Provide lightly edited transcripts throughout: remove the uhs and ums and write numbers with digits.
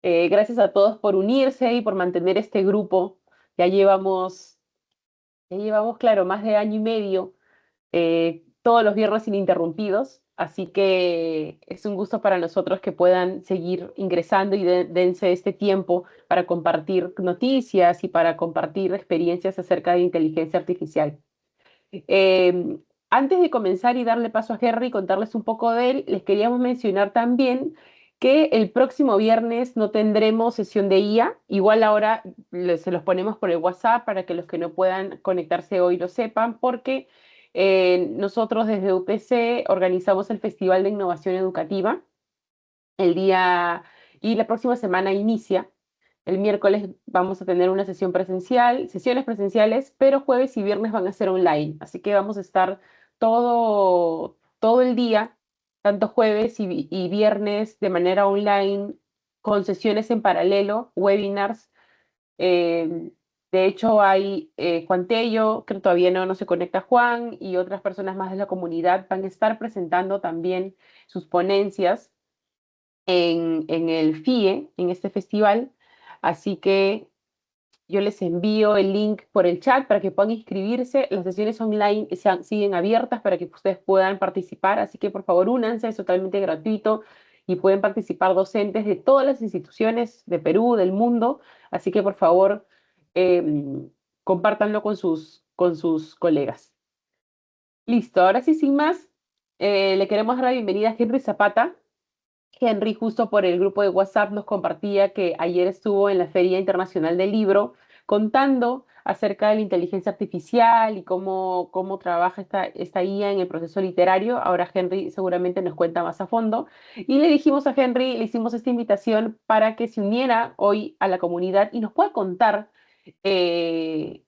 Gracias a todos por unirse y por mantener este grupo. Ya llevamos, ya llevamos, claro, más de año y medio, todos los viernes ininterrumpidos. Así que es un gusto para nosotros que puedan seguir ingresando y dense este tiempo para compartir noticias y para compartir experiencias acerca de inteligencia artificial. Eh, Antes de comenzar y darle paso a Henry y contarles un poco de él, les queríamos mencionar también que el próximo viernes no tendremos sesión de IA. Igual ahora se los ponemos por el WhatsApp para que los que no puedan conectarse hoy lo sepan, porque nosotros desde UPC organizamos el Festival de Innovación Educativa el día y la próxima semana inicia. El miércoles vamos a tener una sesión presencial, sesiones presenciales, pero jueves y viernes van a ser online. Así que vamos a estar todo el día, tanto jueves y viernes de manera online, con sesiones en paralelo, webinars. Eh, de hecho, hay Juan Tello, creo todavía no se conecta Juan, y otras personas más de la comunidad van a estar presentando también sus ponencias en el FIE, en este festival. Así que yo les envío el link por el chat para que puedan inscribirse. Las sesiones online siguen abiertas para que ustedes puedan participar, así que por favor únanse, es totalmente gratuito y pueden participar docentes de todas las instituciones de Perú, del mundo, así que por favor eh, compártanlo con sus colegas. Listo, ahora sí, sin más, le queremos dar la bienvenida a Henry Zapata. Henry, justo por el grupo de WhatsApp, nos compartía que ayer estuvo en la Feria Internacional del Libro contando acerca de la inteligencia artificial y cómo trabaja esta IA en el proceso literario. Ahora Henry seguramente nos cuenta más a fondo. Y le dijimos a Henry, le hicimos esta invitación para que se uniera hoy a la comunidad y nos pueda contar eh,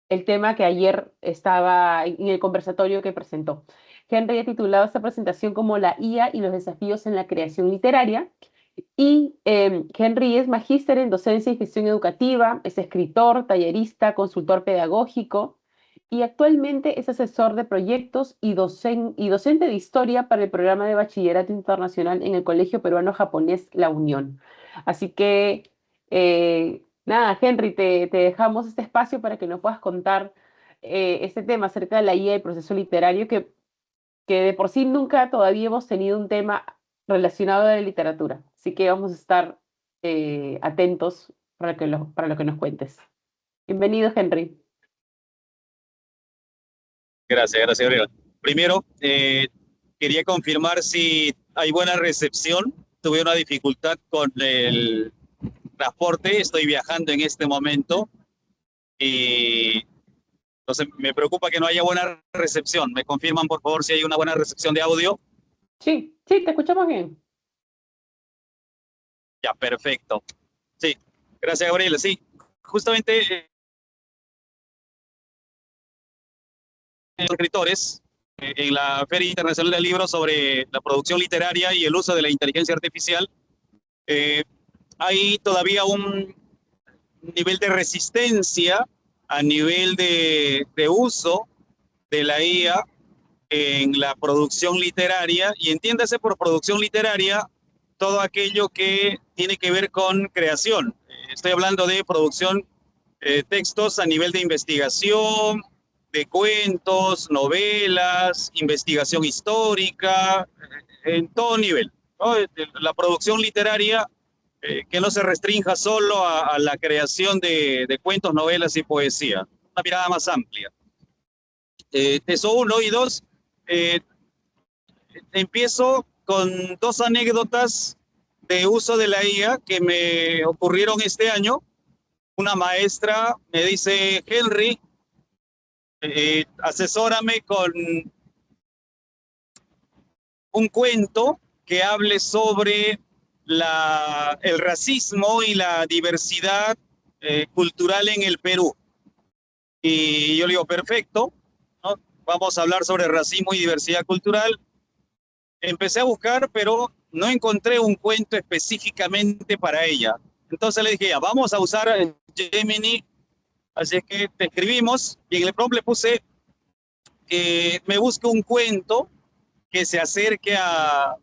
el tema que ayer estaba en el conversatorio que presentó. Henry ha titulado esta presentación como La IA y los desafíos en la creación literaria. Y Henry es magíster en docencia y gestión educativa, es escritor, tallerista, consultor pedagógico y actualmente es asesor de proyectos y docente de historia para el programa de bachillerato internacional en el Colegio Peruano Japonés La Unión. Así que, nada, Henry, te dejamos este espacio para que nos puedas contar este tema acerca de la IA y el proceso literario que de por sí nunca todavía hemos tenido un tema relacionado a la literatura. Así que vamos a estar atentos para lo que nos cuentes. Bienvenido, Henry. Gracias, gracias, Gabriela. Primero, quería confirmar si hay buena recepción. Tuve una dificultad con el transporte, estoy viajando en este momento y entonces me preocupa que no haya buena recepción. ¿Me confirman, por favor, si hay una buena recepción de audio? Sí, sí, te escuchamos bien. Ya, perfecto. Sí, gracias, Gabriela. Sí, justamente los escritores en la Feria Internacional del Libro sobre la producción literaria y el uso de la inteligencia artificial, eh, hay todavía un nivel de resistencia a nivel de uso de la IA en la producción literaria, y entiéndase por producción literaria todo aquello que tiene que ver con creación. Estoy hablando de producción, textos a nivel de investigación, de cuentos, novelas, investigación histórica, en todo nivel, ¿no? La producción literaria, que no se restrinja solo a la creación de cuentos, novelas y poesía, una mirada más amplia. Eso uno, y dos, eh, empiezo con dos anécdotas de uso de la IA que me ocurrieron este año. Una maestra me dice: Henry, asesórame con un cuento que hable sobre el racismo y la diversidad cultural en el Perú. Y yo le digo, perfecto, ¿no? Vamos a hablar sobre racismo y diversidad cultural. Empecé a buscar, pero no encontré un cuento específicamente para ella. Entonces le dije, ya, vamos a usar Gemini. Así es que te escribimos y en el prompt le puse que me busque un cuento que se acerque a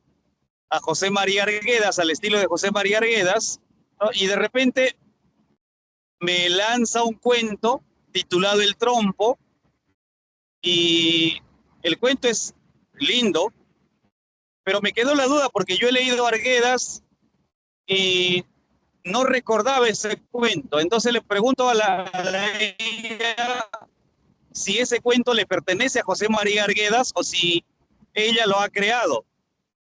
José María Arguedas, al estilo de José María Arguedas, ¿no? Y de repente me lanza un cuento titulado El Trompo, y el cuento es lindo, pero me quedó la duda porque yo he leído Arguedas y no recordaba ese cuento. Entonces le pregunto a la ella si ese cuento le pertenece a José María Arguedas o si ella lo ha creado.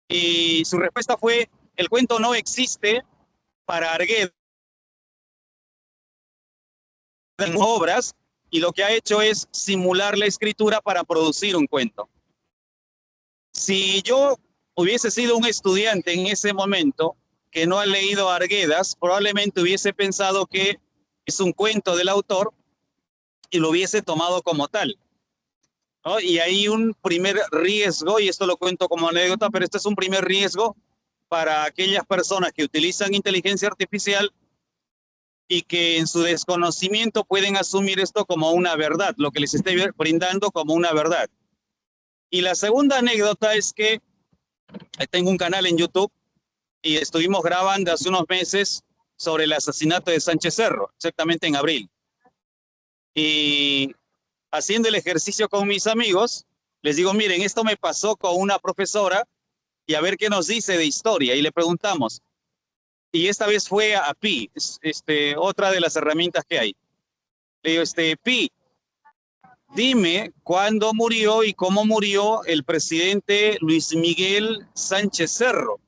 Y su respuesta fue: el cuento no existe para Arguedas en obras, y lo que ha hecho es simular la escritura para producir un cuento. Si yo hubiese sido un estudiante en ese momento que no ha leído a Arguedas, probablemente hubiese pensado que es un cuento del autor y lo hubiese tomado como tal, ¿no? Y hay un primer riesgo, y esto lo cuento como anécdota, pero este es un primer riesgo para aquellas personas que utilizan inteligencia artificial y que en su desconocimiento pueden asumir esto como una verdad, lo que les esté brindando como una verdad. Y la segunda anécdota es que tengo un canal en YouTube y estuvimos grabando hace unos meses sobre el asesinato de Sánchez Cerro, exactamente en abril. Y haciendo el ejercicio con mis amigos, les digo: miren, esto me pasó con una profesora y a ver qué nos dice de historia. Y le preguntamos, y esta vez fue a Pi, otra de las herramientas que hay. Le digo: Pi, dime cuándo murió y cómo murió el presidente Luis Miguel Sánchez Cerro.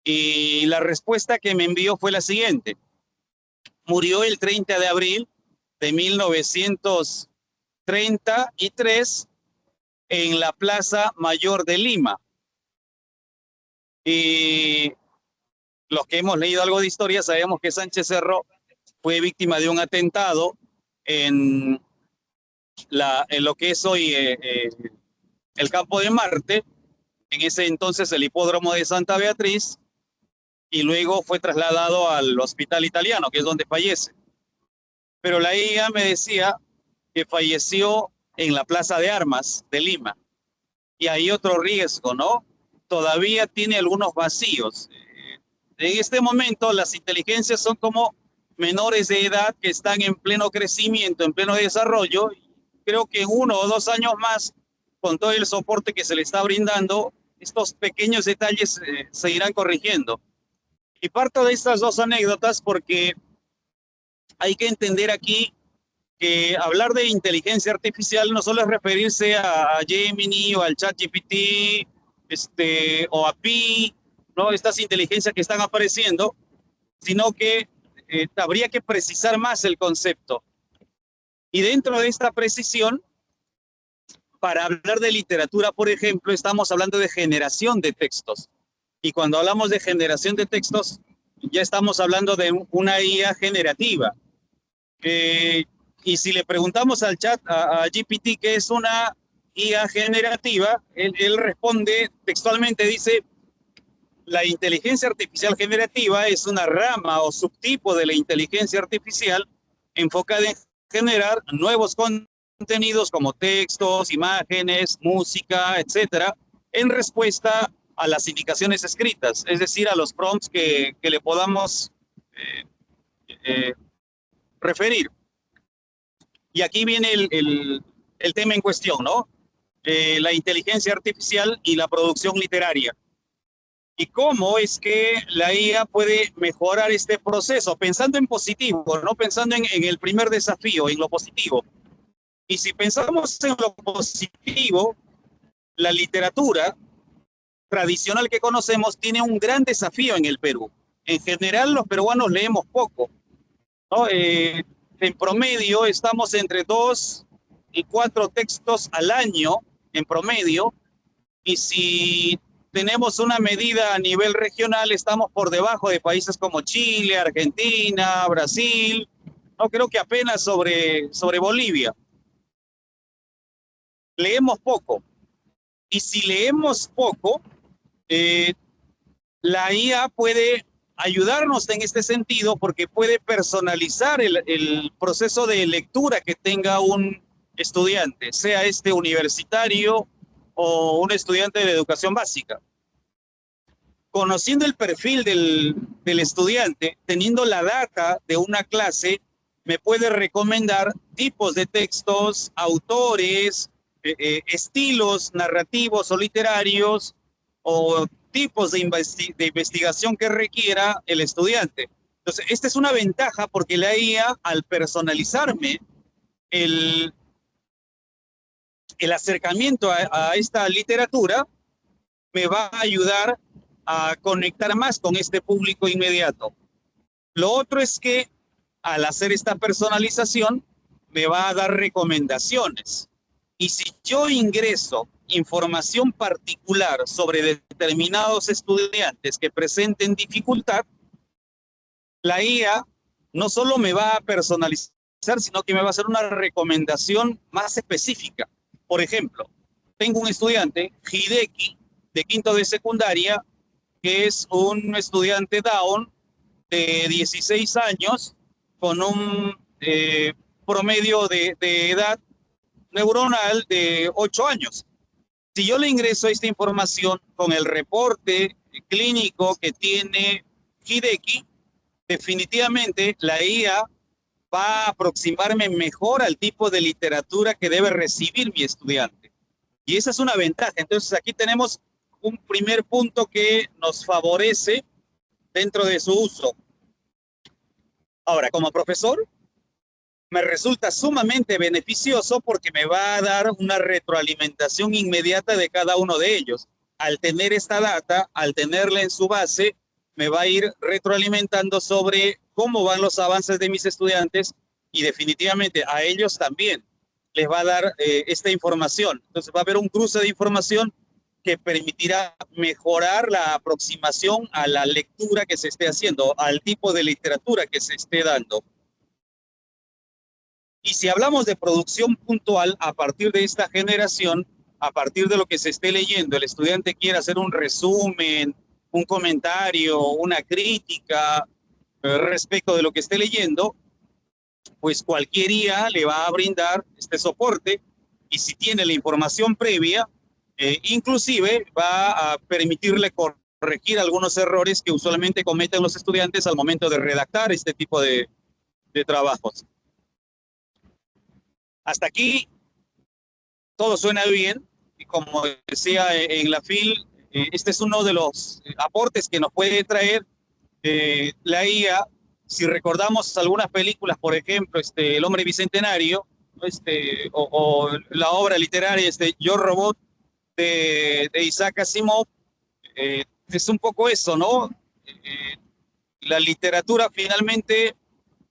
Y la respuesta que me envió fue la siguiente: murió el 30 de abril de 1933 en la Plaza Mayor de Lima. Y los que hemos leído algo de historia sabemos que Sánchez Cerro fue víctima de un atentado en lo que es hoy el Campo de Marte, en ese entonces el hipódromo de Santa Beatriz, y luego fue trasladado al Hospital Italiano, que es donde fallece. Pero la IA me decía que falleció en la Plaza de Armas de Lima. Y hay otro riesgo, ¿no? Todavía tiene algunos vacíos. En este momento las inteligencias son como menores de edad que están en pleno crecimiento, en pleno desarrollo. Creo que en 1 o 2 años más, con todo el soporte que se le está brindando, estos pequeños detalles se irán corrigiendo. Y parto de estas dos anécdotas porque hay que entender aquí que hablar de inteligencia artificial no solo es referirse a Gemini o al ChatGPT, o a Pi, ¿no? Estas inteligencias que están apareciendo, sino que habría que precisar más el concepto. Y dentro de esta precisión, para hablar de literatura, por ejemplo, estamos hablando de generación de textos. Y cuando hablamos de generación de textos, ya estamos hablando de una IA generativa. Y si le preguntamos al chat, a GPT, qué es una IA generativa, él responde textualmente, dice: la inteligencia artificial generativa es una rama o subtipo de la inteligencia artificial enfocada en generar nuevos contenidos como textos, imágenes, música, etcétera, en respuesta a las indicaciones escritas, es decir, a los prompts que le podamos referir. Y aquí viene el tema en cuestión, ¿no? La inteligencia artificial y la producción literaria. ¿Y cómo es que la IA puede mejorar este proceso? Pensando en positivo, no pensando en el primer desafío, en lo positivo. Y si pensamos en lo positivo, la literatura tradicional que conocemos tiene un gran desafío en el Perú. En general, los peruanos leemos poco, ¿no? En promedio estamos entre 2 y 4 textos al año en promedio, y si tenemos una medida a nivel regional, estamos por debajo de países como Chile, Argentina, Brasil, no creo que apenas sobre Bolivia. Leemos poco, y si leemos poco, la IA puede ayudarnos en este sentido porque puede personalizar el proceso de lectura que tenga un estudiante, sea universitario o un estudiante de educación básica. conociendo el perfil del estudiante, teniendo la data de una clase, me puede recomendar tipos de textos, autores, estilos narrativos o literarios, o tipos de investigación que requiera el estudiante. Entonces, esta es una ventaja porque la IA, al personalizarme el, el acercamiento a esta literatura, me va a ayudar a conectar más con este público inmediato. Lo otro es que al hacer esta personalización me va a dar recomendaciones. Y si yo ingreso información particular sobre determinados estudiantes que presenten dificultad, la IA no solo me va a personalizar, sino que me va a hacer una recomendación más específica. Por ejemplo, tengo un estudiante, Hideki, de quinto de secundaria, que es un estudiante Down de 16 años con un promedio de edad neuronal de 8 años. Si yo le ingreso esta información con el reporte clínico que tiene Hideki, definitivamente la IA va a aproximarme mejor al tipo de literatura que debe recibir mi estudiante. Y esa es una ventaja. Entonces aquí tenemos un primer punto que nos favorece dentro de su uso. Ahora, como profesor, me resulta sumamente beneficioso porque me va a dar una retroalimentación inmediata de cada uno de ellos. Al tener esta data, al tenerla en su base, me va a ir retroalimentando sobre cómo van los avances de mis estudiantes y definitivamente a ellos también les va a dar esta información. Entonces va a haber un cruce de información que permitirá mejorar la aproximación a la lectura que se esté haciendo, al tipo de literatura que se esté dando. Y si hablamos de producción puntual, a partir de esta generación, a partir de lo que se esté leyendo, el estudiante quiere hacer un resumen, un comentario, una crítica respecto de lo que esté leyendo, pues cualquier IA le va a brindar este soporte y si tiene la información previa, inclusive va a permitirle corregir algunos errores que usualmente cometen los estudiantes al momento de redactar este tipo de trabajos. Hasta aquí todo suena bien y como decía en la FIL, este es uno de los aportes que nos puede traer la IA. Si recordamos algunas películas, por ejemplo, El Hombre Bicentenario, o la obra literaria Yo Robot de Isaac Asimov, es un poco eso, ¿no? La literatura finalmente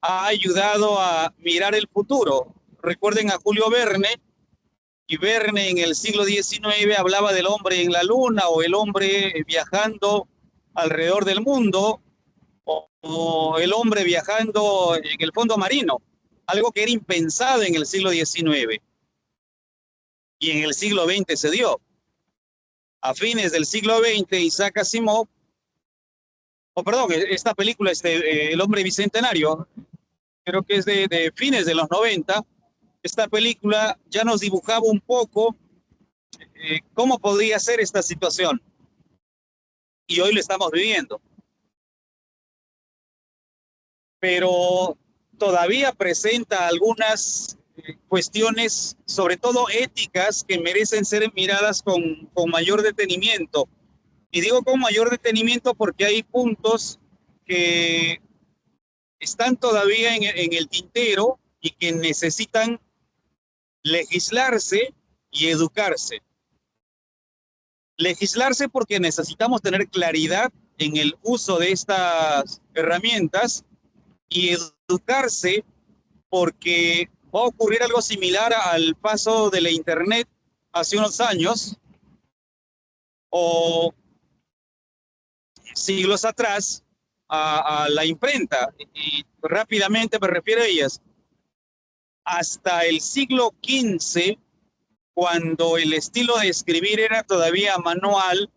ha ayudado a mirar el futuro. Recuerden a Julio Verne, y Verne en el siglo XIX hablaba del hombre en la luna o el hombre viajando alrededor del mundo o el hombre viajando en el fondo marino, algo que era impensado en el siglo XIX y en el siglo XX se dio. A fines del siglo XX, Isaac Asimov, esta película, El Hombre Bicentenario, creo que es de fines de los 90, esta película ya nos dibujaba un poco cómo podría ser esta situación. Y hoy lo estamos viviendo. Pero todavía presenta algunas cuestiones, sobre todo éticas, que merecen ser miradas con mayor detenimiento. Y digo con mayor detenimiento porque hay puntos que están todavía en el tintero y que necesitan legislarse y educarse. Legislarse porque necesitamos tener claridad en el uso de estas herramientas y educarse porque va a ocurrir algo similar al paso de la Internet hace unos años o siglos atrás a la imprenta. Y rápidamente me refiero a ellas. Hasta el siglo XV, cuando el estilo de escribir era todavía manual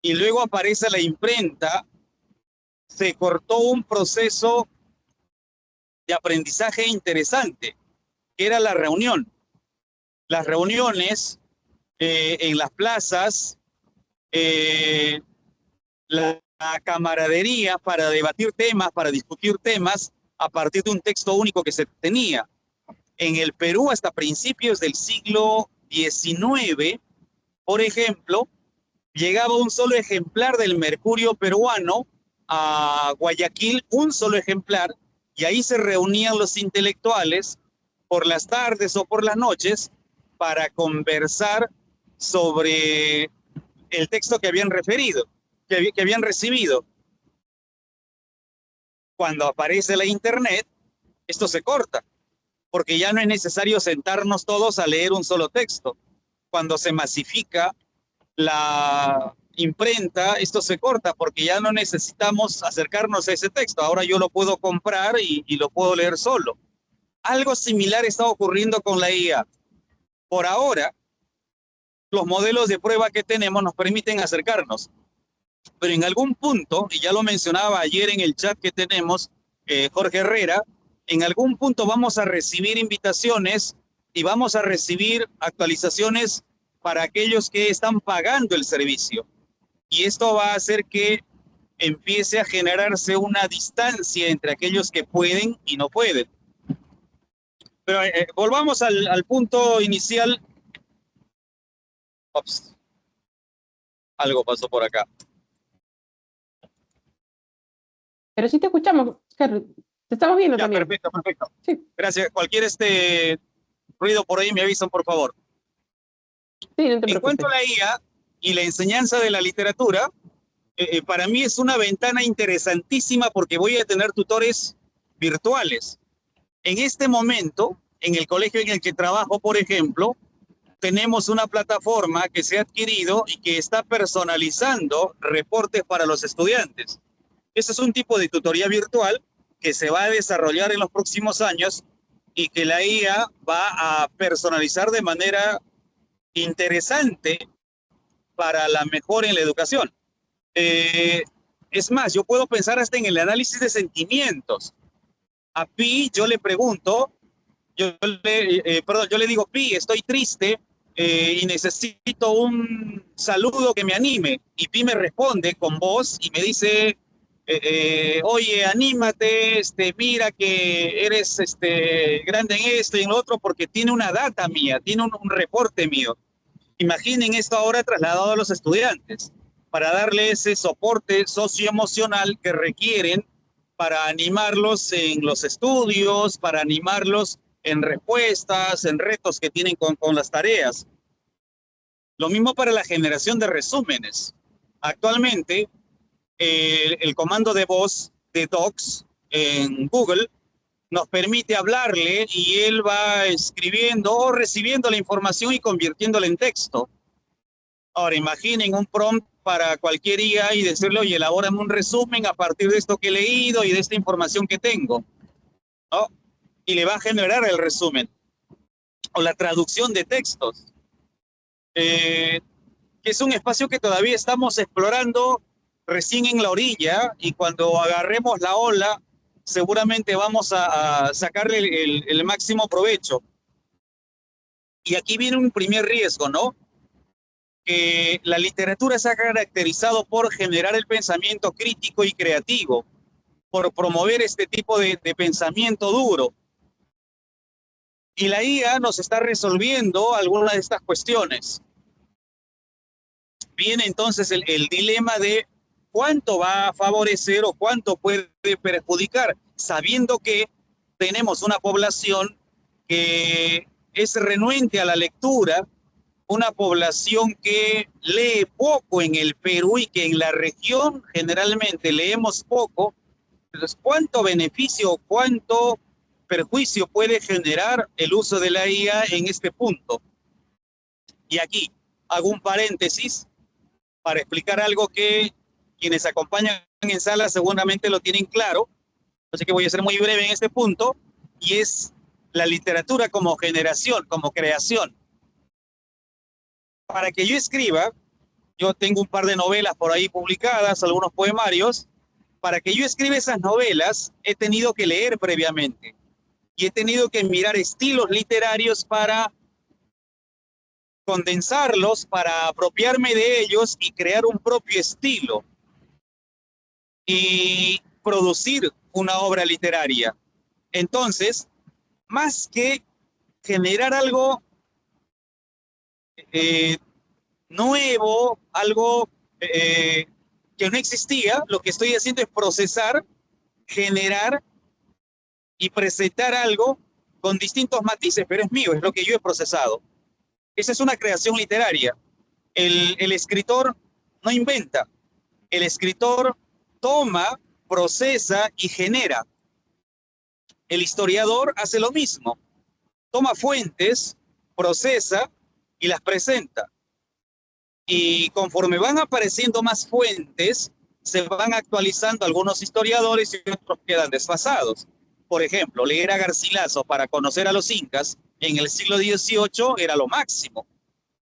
y luego aparece la imprenta, se cortó un proceso de aprendizaje interesante, que era la reunión. Las reuniones en las plazas, la camaradería para debatir temas, para discutir temas a partir de un texto único que se tenía. En el Perú, hasta principios del siglo XIX, por ejemplo, llegaba un solo ejemplar del Mercurio peruano a Guayaquil, un solo ejemplar, y ahí se reunían los intelectuales por las tardes o por las noches para conversar sobre el texto que habían referido, que habían recibido. Cuando aparece la internet, esto se corta, porque ya no es necesario sentarnos todos a leer un solo texto. Cuando se masifica la imprenta, esto se corta, porque ya no necesitamos acercarnos a ese texto. Ahora yo lo puedo comprar y lo puedo leer solo. Algo similar está ocurriendo con la IA. Por ahora, los modelos de prueba que tenemos nos permiten acercarnos, pero en algún punto, y ya lo mencionaba ayer en el chat que tenemos, Jorge Herrera, en algún punto vamos a recibir invitaciones y vamos a recibir actualizaciones para aquellos que están pagando el servicio. Y esto va a hacer que empiece a generarse una distancia entre aquellos que pueden y no pueden. Pero volvamos al punto inicial. Ops, algo pasó por acá. Pero sí te escuchamos, Henry. Te estamos viendo Ya, también. perfecto, perfecto. Sí. Gracias. Cualquier ruido por ahí me avisan, por favor. Sí, no te En preocupes. cuanto a la IA y la enseñanza de la literatura, para mí es una ventana interesantísima porque voy a tener tutores virtuales. En este momento, en el colegio en el que trabajo, por ejemplo, tenemos una plataforma que se ha adquirido y que está personalizando reportes para los estudiantes. Ese es un tipo de tutoría virtual que se va a desarrollar en los próximos años y que la IA va a personalizar de manera interesante para la mejora en la educación. Es más, yo puedo pensar hasta en el análisis de sentimientos. A Pi yo le pregunto, yo le digo, Pi, estoy triste y necesito un saludo que me anime. Y Pi me responde con voz y me dice, oye, anímate, mira que eres grande en esto y en lo otro, porque tiene una data mía, tiene un reporte mío. Imaginen esto ahora trasladado a los estudiantes, para darle ese soporte socioemocional que requieren para animarlos en los estudios, para animarlos en respuestas, en retos que tienen con las tareas. Lo mismo para la generación de resúmenes. Actualmente, el comando de voz de Docs en Google nos permite hablarle y él va escribiendo o recibiendo la información y convirtiéndola en texto. Ahora, imaginen un prompt para cualquier IA y decirle, oye, elabórame un resumen a partir de esto que he leído y de esta información que tengo, ¿no? Y le va a generar el resumen o la traducción de textos, que es un espacio que todavía estamos explorando recién en la orilla y cuando agarremos la ola, seguramente vamos a sacarle el máximo provecho. Y aquí viene un primer riesgo, ¿no? Que la literatura se ha caracterizado por generar el pensamiento crítico y creativo, por promover este tipo de pensamiento duro. Y la IA nos está resolviendo algunas de estas cuestiones. Viene entonces el dilema de cuánto va a favorecer o cuánto puede perjudicar, sabiendo que tenemos una población que es renuente a la lectura, una población que lee poco en el Perú y que en la región generalmente leemos poco. Entonces, ¿cuánto beneficio, cuánto perjuicio puede generar el uso de la IA en este punto? Y aquí hago un paréntesis para explicar algo que quienes acompañan en sala seguramente lo tienen claro, así que voy a ser muy breve en este punto, y es la literatura como generación, como creación. Para que yo escriba, yo tengo un par de novelas por ahí publicadas, algunos poemarios. Para que yo escriba esas novelas, he tenido que leer previamente y he tenido que mirar estilos literarios para condensarlos, para apropiarme de ellos y crear un propio estilo. y producir una obra literaria. Entonces, más que generar algo eh, nuevo, algo que no existía, lo que estoy haciendo es procesar, generar y presentar algo con distintos matices, pero es mío, es lo que yo he procesado. Esa es una creación literaria. El escritor no inventa, el escritor toma, procesa y genera. El historiador hace lo mismo, toma fuentes, procesa y las presenta. Y conforme van apareciendo más fuentes, se van actualizando algunos historiadores y otros quedan desfasados. Por ejemplo, leer a Garcilaso para conocer a los incas en el siglo XVIII era lo máximo,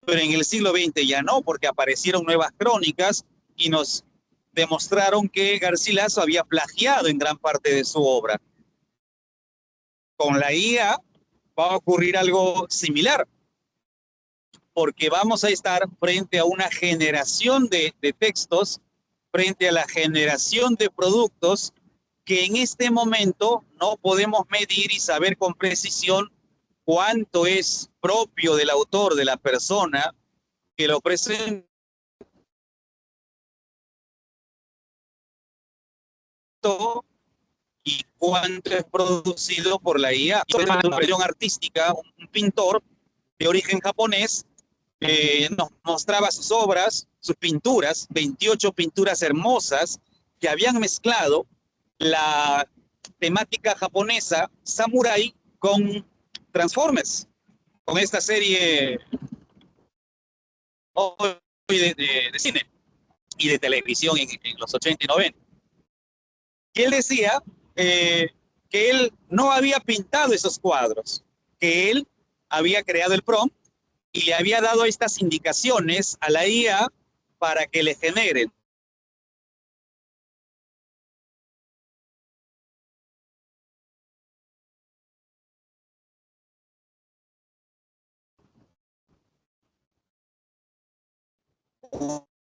pero en el siglo XX ya no, porque aparecieron nuevas crónicas y nos demostraron que Garcilaso había plagiado en gran parte de su obra. Con la IA va a ocurrir algo similar, porque vamos a estar frente a una generación de textos, frente a la generación de productos que en este momento no podemos medir y saber con precisión cuánto es propio del autor, de la persona que lo presentó y cuánto es producido por la IA. Una impresión artística, un pintor de origen japonés nos mostraba sus obras, sus pinturas, 28 pinturas hermosas que habían mezclado la temática japonesa samurai con Transformers, con esta serie de cine y de televisión en los 80 y 90. Y él decía que él no había pintado esos cuadros, que él había creado el prompt y le había dado estas indicaciones a la IA para que le generen.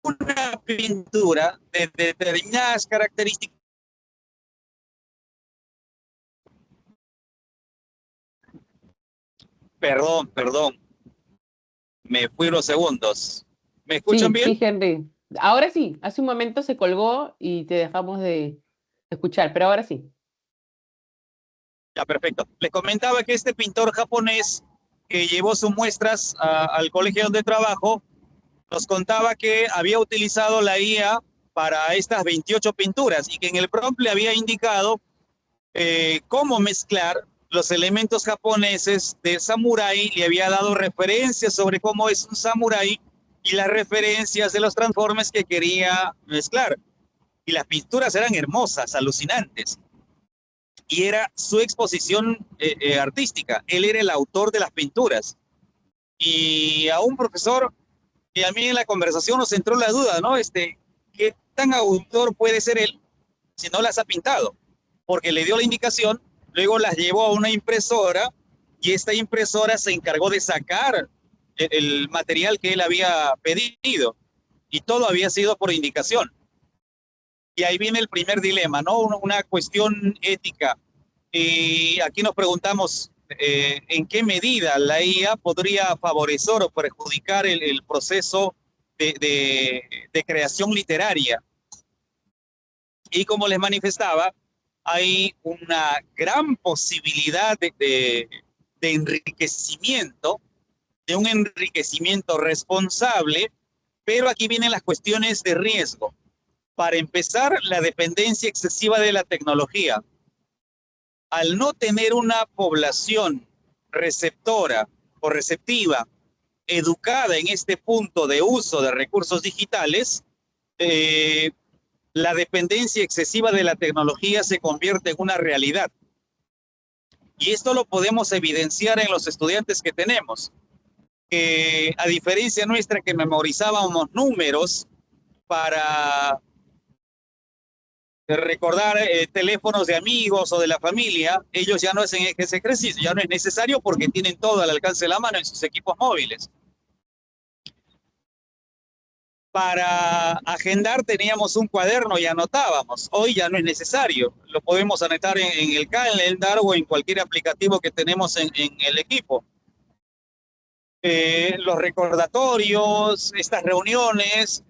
Una pintura de determinadas características. Perdón, me fui unos segundos. ¿Me escuchan Sí, bien? sí, Henry. Ahora sí, hace un momento se colgó y te dejamos de escuchar, pero ahora sí. Ya, perfecto. Les comentaba que este pintor japonés que llevó sus muestras al colegio donde trabajo, nos contaba que había utilizado la IA para estas 28 pinturas y que en el prompt le había indicado cómo mezclar los elementos japoneses de samurái, le había dado referencias sobre cómo es un samurái y las referencias de los transformes que quería mezclar. Y las pinturas eran hermosas, alucinantes. Y era su exposición artística. Él era el autor de las pinturas. Y a un profesor, y a mí en la conversación nos entró la duda, ¿no? ¿Qué tan autor puede ser él si no las ha pintado? Porque le dio la indicación, luego las llevó a una impresora y esta impresora se encargó de sacar el material que él había pedido y todo había sido por indicación. Y ahí viene el primer dilema, ¿no? Una cuestión ética. Y aquí nos preguntamos en qué medida la IA podría favorecer o perjudicar el proceso de creación literaria. Y como les manifestaba, hay una gran posibilidad de enriquecimiento, de un enriquecimiento responsable, pero aquí vienen las cuestiones de riesgo. Para empezar, la dependencia excesiva de la tecnología. Al no tener una población receptora o receptiva educada en este punto de uso de recursos digitales, eh, la dependencia excesiva de la tecnología se convierte en una realidad. Y esto lo podemos evidenciar en los estudiantes que tenemos, que a diferencia nuestra que memorizábamos números para recordar teléfonos de amigos o de la familia, ellos ya no hacen ese ejercicio, ya no es necesario porque tienen todo al alcance de la mano en sus equipos móviles. Para agendar teníamos un cuaderno y anotábamos. Hoy ya no es necesario. Lo podemos anotar en el calendar o en cualquier aplicativo que tenemos en el equipo. Los recordatorios, estas reuniones,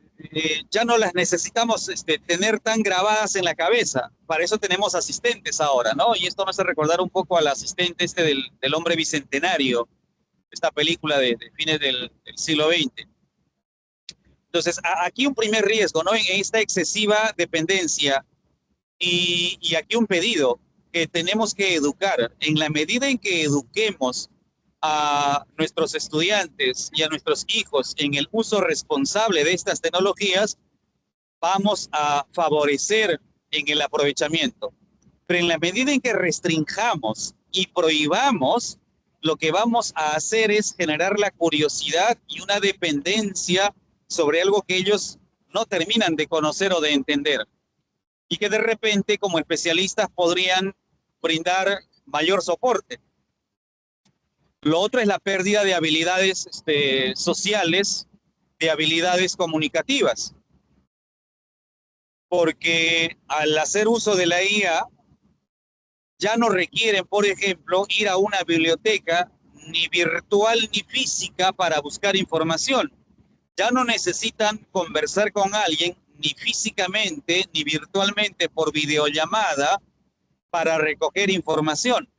ya no las necesitamos tener tan grabadas en la cabeza. Para eso tenemos asistentes ahora, ¿no? Y esto me hace recordar un poco al asistente del hombre bicentenario, esta película de fines del siglo XX. Entonces, aquí un primer riesgo, ¿no? En esta excesiva dependencia y aquí un pedido que tenemos que educar. En la medida en que eduquemos a nuestros estudiantes y a nuestros hijos en el uso responsable de estas tecnologías, vamos a favorecer en el aprovechamiento. Pero en la medida en que restringamos y prohibamos, lo que vamos a hacer es generar la curiosidad y una dependencia sobre algo que ellos no terminan de conocer o de entender. Y que de repente, como especialistas, podrían brindar mayor soporte. Lo otro es la pérdida de habilidades sociales, de habilidades comunicativas. Porque al hacer uso de la IA, ya no requieren, por ejemplo, ir a una biblioteca ni virtual ni física para buscar información. Ya no necesitan conversar con alguien ni físicamente ni virtualmente por videollamada para recoger información,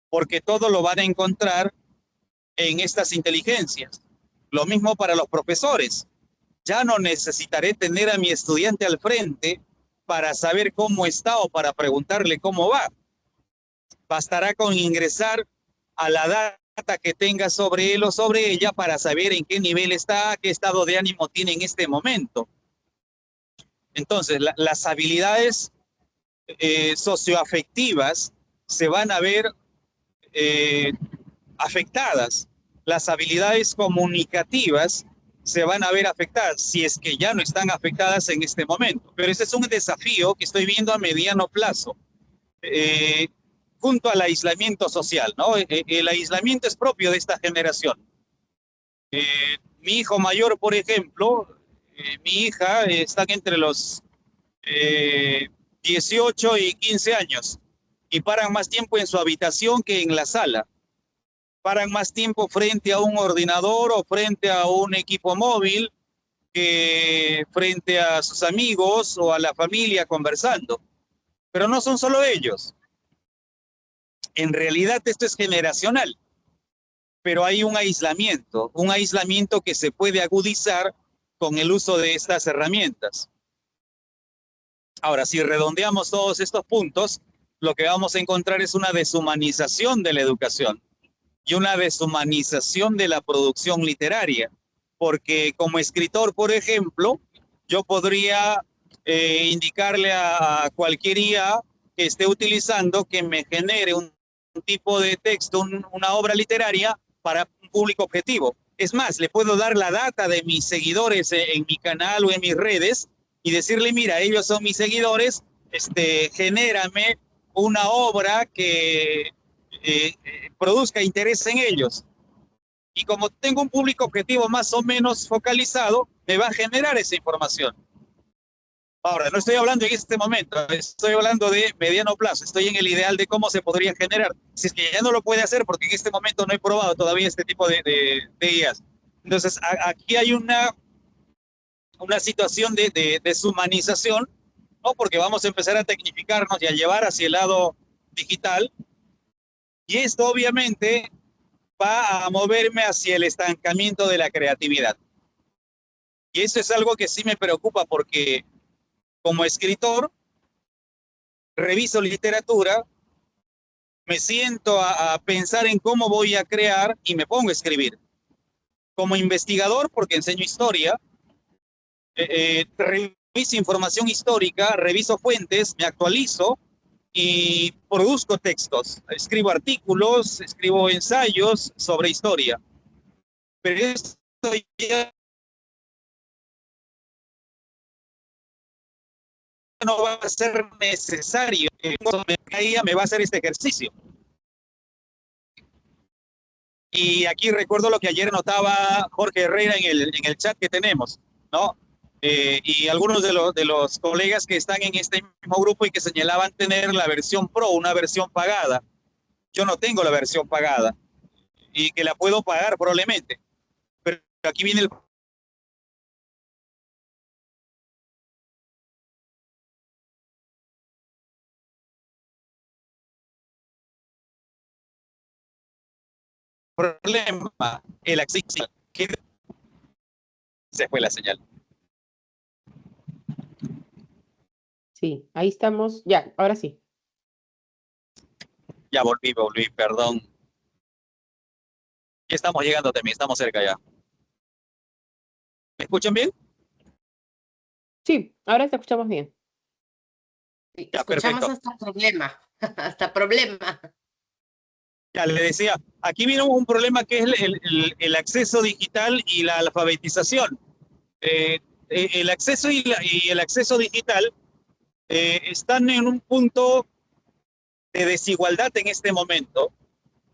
porque todo lo van a encontrar en estas inteligencias. Lo mismo para los profesores. Ya no necesitaré tener a mi estudiante al frente para saber cómo está o para preguntarle cómo va. Bastará con ingresar a la data que tenga sobre él o sobre ella para saber en qué nivel está, qué estado de ánimo tiene en este momento. Entonces, las habilidades socioafectivas se van a ver afectadas. Las habilidades comunicativas se van a ver afectadas, si es que ya no están afectadas en este momento. Pero ese es un desafío que estoy viendo a mediano plazo. Junto al aislamiento social, ¿no? El aislamiento es propio de esta generación. Mi hijo mayor, por ejemplo, mi hija, están entre los 18 y 15 años y paran más tiempo en su habitación que en la sala. Paran más tiempo frente a un ordenador o frente a un equipo móvil que frente a sus amigos o a la familia conversando. Pero no son solo ellos. En realidad esto es generacional, pero hay un aislamiento que se puede agudizar con el uso de estas herramientas. Ahora, si redondeamos todos estos puntos, lo que vamos a encontrar es una deshumanización de la educación y una deshumanización de la producción literaria, porque como escritor, por ejemplo, yo podría indicarle a cualquier IA que esté utilizando que me genere un tipo de texto, una obra literaria para un público objetivo. Es más, le puedo dar la data de mis seguidores en mi canal o en mis redes y decirle, mira, ellos son mis seguidores, genérame una obra que produzca interés en ellos. Y como tengo un público objetivo más o menos focalizado, me va a generar esa información. Ahora, no estoy hablando en este momento, estoy hablando de mediano plazo, estoy en el ideal de cómo se podría generar. Si es que ya no lo puede hacer, porque en este momento no he probado todavía este tipo de IAs. Entonces, aquí hay una situación de deshumanización, ¿no? Porque vamos a empezar a tecnificarnos y a llevar hacia el lado digital. Y esto obviamente va a moverme hacia el estancamiento de la creatividad. Y eso es algo que sí me preocupa porque como escritor reviso literatura, me siento a pensar en cómo voy a crear y me pongo a escribir. Como investigador, porque enseño historia, reviso información histórica, reviso fuentes, me actualizo y produzco textos. Escribo artículos, escribo ensayos sobre historia. Pero esto ya no va a ser necesario. Me va a hacer este ejercicio. Y aquí recuerdo lo que ayer notaba Jorge Herrera en el chat que tenemos, ¿no? y algunos de los colegas que están en este mismo grupo y que señalaban tener la versión Pro, una versión pagada. Yo no tengo la versión pagada y que la puedo pagar probablemente. Pero aquí viene el problema, el acceso. Se fue la señal. Sí, ahí estamos. Ya, ahora sí. Ya volví, perdón. Ya estamos llegando también, estamos cerca ya. ¿Me escuchan bien? Sí, ahora te escuchamos bien. Sí, Ya, escuchamos perfecto. hasta problema, hasta problema. Ya le decía, aquí viene un problema que es el acceso digital y la alfabetización. El acceso y el acceso digital están en un punto de desigualdad en este momento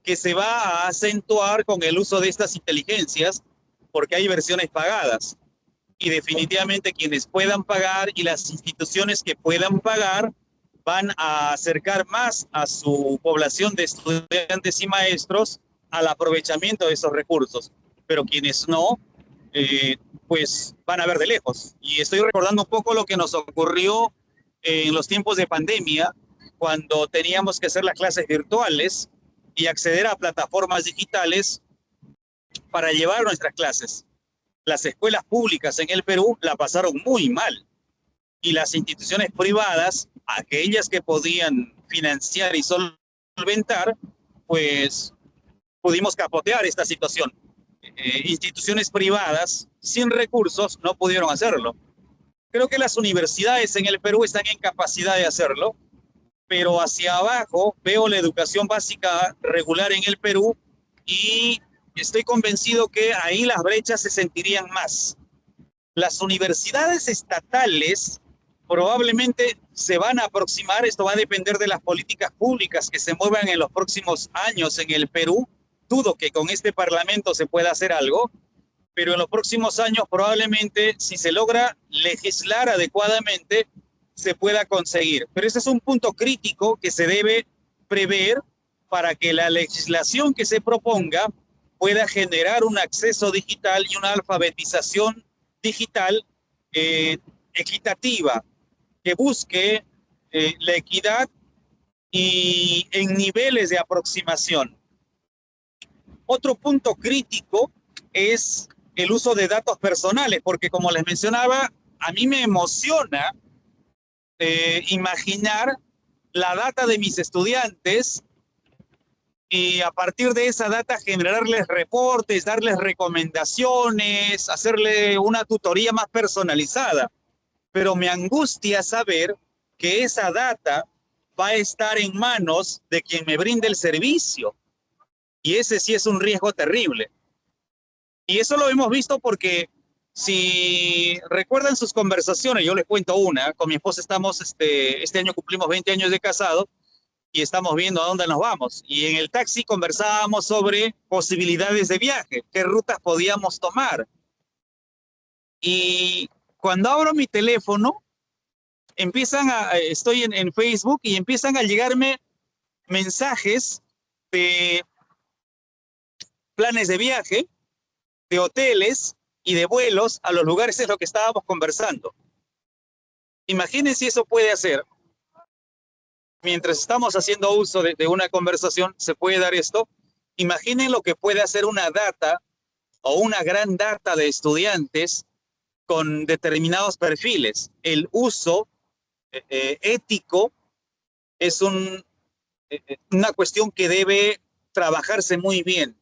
que se va a acentuar con el uso de estas inteligencias porque hay versiones pagadas y definitivamente quienes puedan pagar y las instituciones que puedan pagar van a acercar más a su población de estudiantes y maestros al aprovechamiento de esos recursos, pero quienes no, eh, pues van a ver de lejos. Y estoy recordando un poco lo que nos ocurrió en los tiempos de pandemia, cuando teníamos que hacer las clases virtuales y acceder a plataformas digitales para llevar nuestras clases. Las escuelas públicas en el Perú la pasaron muy mal y las instituciones privadas, aquellas que podían financiar y solventar, pues pudimos capotear esta situación. Instituciones privadas sin recursos no pudieron hacerlo. Creo que las universidades en el Perú están en capacidad de hacerlo, pero hacia abajo veo la educación básica regular en el Perú y estoy convencido que ahí las brechas se sentirían más. Las universidades estatales probablemente se van a aproximar, esto va a depender de las políticas públicas que se muevan en los próximos años en el Perú. Dudo que con este Parlamento se pueda hacer algo, pero en los próximos años probablemente si se logra legislar adecuadamente se pueda conseguir. Pero ese es un punto crítico que se debe prever para que la legislación que se proponga pueda generar un acceso digital y una alfabetización digital equitativa, que busque la equidad y en niveles de aproximación. Otro punto crítico es el uso de datos personales, porque como les mencionaba, a mí me emociona imaginar la data de mis estudiantes y a partir de esa data generarles reportes, darles recomendaciones, hacerle una tutoría más personalizada. Pero me angustia saber que esa data va a estar en manos de quien me brinde el servicio. Y ese sí es un riesgo terrible. Y eso lo hemos visto porque si recuerdan sus conversaciones, yo les cuento una, con mi esposa estamos, este año cumplimos 20 años de casado y estamos viendo a dónde nos vamos. Y en el taxi conversábamos sobre posibilidades de viaje, qué rutas podíamos tomar. Y cuando abro mi teléfono, estoy en Facebook y empiezan a llegarme mensajes de planes de viaje, de hoteles y de vuelos a los lugares en los que estábamos conversando. Imaginen si eso puede hacer. Mientras estamos haciendo uso de una conversación, se puede dar esto. Imaginen lo que puede hacer una data o una gran data de estudiantes con determinados perfiles. El uso ético es una cuestión que debe trabajarse muy bien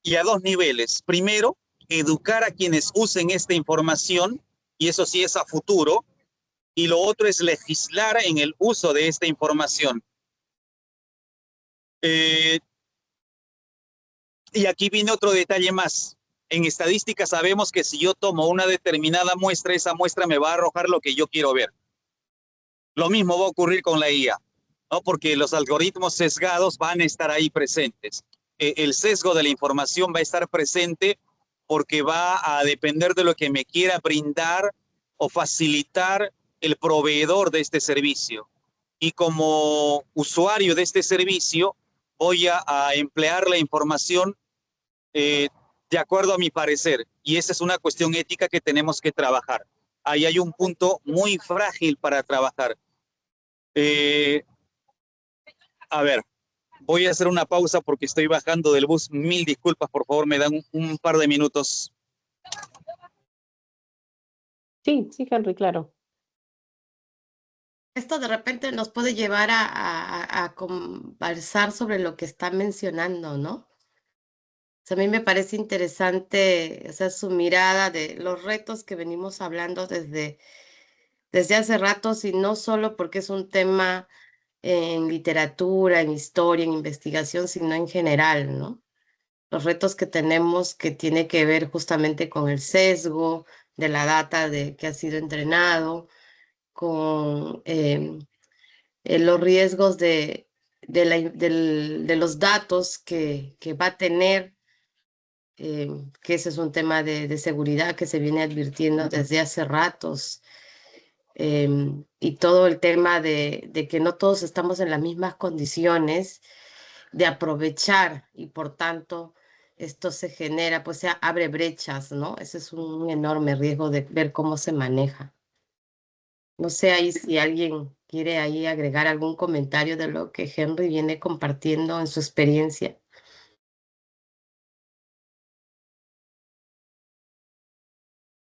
y a dos niveles. Primero, educar a quienes usen esta información, y eso sí es a futuro, y lo otro es legislar en el uso de esta información. Y aquí viene otro detalle más. En estadística sabemos que si yo tomo una determinada muestra, esa muestra me va a arrojar lo que yo quiero ver. Lo mismo va a ocurrir con la IA, ¿no? Porque los algoritmos sesgados van a estar ahí presentes. El sesgo de la información va a estar presente porque va a depender de lo que me quiera brindar o facilitar el proveedor de este servicio. Y como usuario de este servicio, voy a emplear la información de acuerdo a mi parecer. Y esa es una cuestión ética que tenemos que trabajar. Ahí hay un punto muy frágil para trabajar. A ver, voy a hacer una pausa porque estoy bajando del bus. Mil disculpas, por favor, me dan un par de minutos. Sí, sí, Henry, claro. Esto de repente nos puede llevar a conversar sobre lo que está mencionando, ¿no? O sea, a mí me parece interesante, o sea, su mirada de los retos que venimos hablando desde hace ratos, y no solo porque es un tema en literatura, en historia, en investigación, sino en general, ¿no? Los retos que tenemos que tiene que ver justamente con el sesgo de la data que ha sido entrenado, con los riesgos de los datos que va a tener, que ese es un tema de seguridad que se viene advirtiendo desde hace ratos, y todo el tema de que no todos estamos en las mismas condiciones de aprovechar, y por tanto esto se genera, pues se abre brechas, ¿no? Ese es un enorme riesgo de ver cómo se maneja. No sé ahí si alguien quiere ahí agregar algún comentario de lo que Henry viene compartiendo en su experiencia.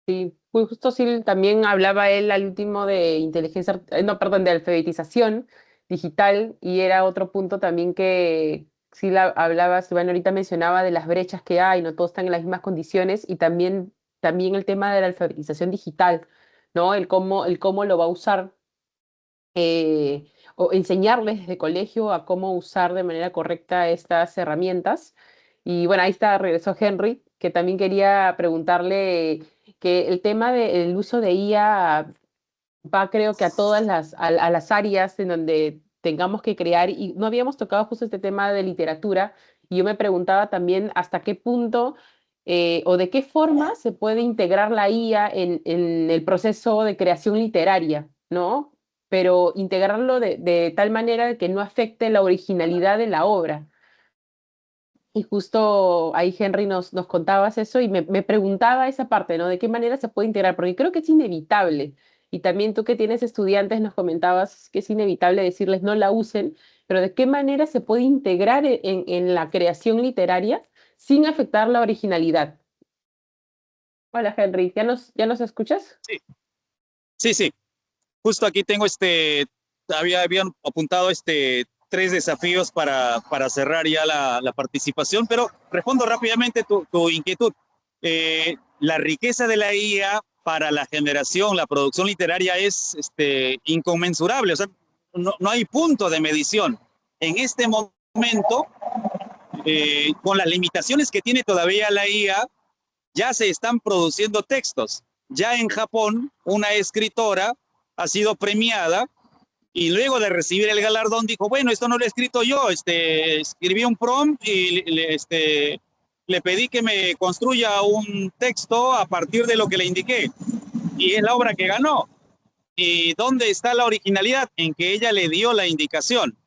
Sí, pues justo sí, también hablaba él al último de no, perdón, de alfabetización digital, y era otro punto también que sí hablaba, Silvana ahorita mencionaba de las brechas que hay, no todos están en las mismas condiciones, y también el tema de la alfabetización digital, ¿no? El cómo lo va a usar, o enseñarles desde colegio a cómo usar de manera correcta estas herramientas. Y bueno, ahí está, regresó Henry, que también quería preguntarle que el tema del uso de IA va, creo que a todas a las áreas en donde tengamos que crear, y no habíamos tocado justo este tema de literatura, y yo me preguntaba también hasta qué punto, o de qué forma se puede integrar la IA en el proceso de creación literaria, ¿no? Pero integrarlo de tal manera que no afecte la originalidad de la obra. Y justo ahí, Henry, nos contabas eso, y me preguntaba esa parte, ¿no? ¿De qué manera se puede integrar? Porque creo que es inevitable. Y también tú, que tienes estudiantes, nos comentabas que es inevitable decirles no la usen, pero ¿de qué manera se puede integrar en la creación literaria sin afectar la originalidad? Hola, Henry, ¿ya nos escuchas? Sí, sí, sí. Justo aquí tengo habían apuntado tres desafíos para cerrar ya la participación, pero respondo rápidamente tu inquietud. La riqueza de la IA para la generación, la producción literaria es inconmensurable, o sea, no hay punto de medición. En este momento, con las limitaciones que tiene todavía la IA, ya se están produciendo textos. Ya en Japón, una escritora ha sido premiada y luego de recibir el galardón dijo, bueno, esto no lo he escrito yo, escribí un prompt y le pedí que me construya un texto a partir de lo que le indiqué. Y es la obra que ganó. ¿Y dónde está la originalidad? En que ella le dio la indicación.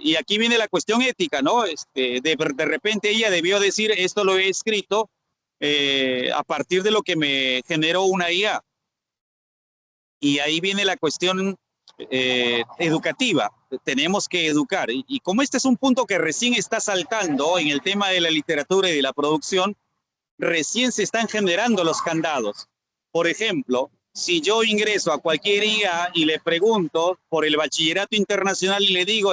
Y aquí viene la cuestión ética, ¿no? De repente ella debió decir, esto lo he escrito a partir de lo que me generó una IA. Y ahí viene la cuestión educativa. Tenemos que educar. Y como este es un punto que recién está saltando en el tema de la literatura y de la producción, recién se están generando los candados. Por ejemplo, si yo ingreso a cualquier IA y le pregunto por el bachillerato internacional y le digo,